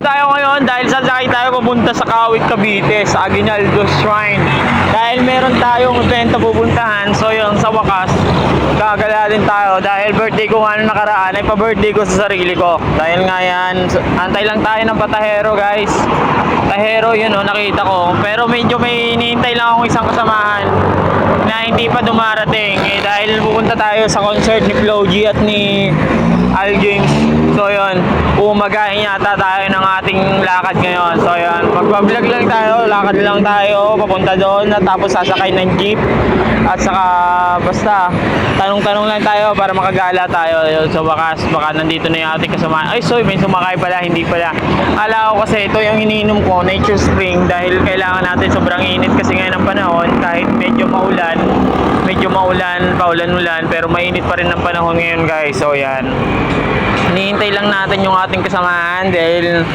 Tayo ngayon dahil sasakay tayo papunta sa Kawit, Cavite sa Aguinaldo Shrine. Dahil meron tayong event na pupuntahan, so yun, sa wakas gagala din tayo dahil birthday ko nga nung nakaraan ay pa-birthday ko sa sarili ko. Dahil nga yan, antay lang tayo ng patahero guys. Tahero yun nakita ko, pero medyo may hinihintay lang akong isang kasamahan na hindi pa dumarating dahil pupunta tayo sa concert ni Flo G at ni Al James. So yun, umagahin yata tayo ng ating lakad ngayon. So yun, magbablog lang tayo, lakad lang tayo papunta doon at tapos sasakay ng jeep. At saka basta tanong-tanong lang tayo para makagala tayo. So wakas baka nandito na yung ating kasama. Ay may sumakay pala, hindi pala. Akala ko kasi ito yung iniinom ko, Nature Spring, dahil kailangan natin, sobrang init kasi ngayon ang panahon. Kahit medyo maulan, paulan-ulan, pero mainit pa rin ang panahon ngayon guys. So yan, hinihintay lang natin yung ating kasamahan dahil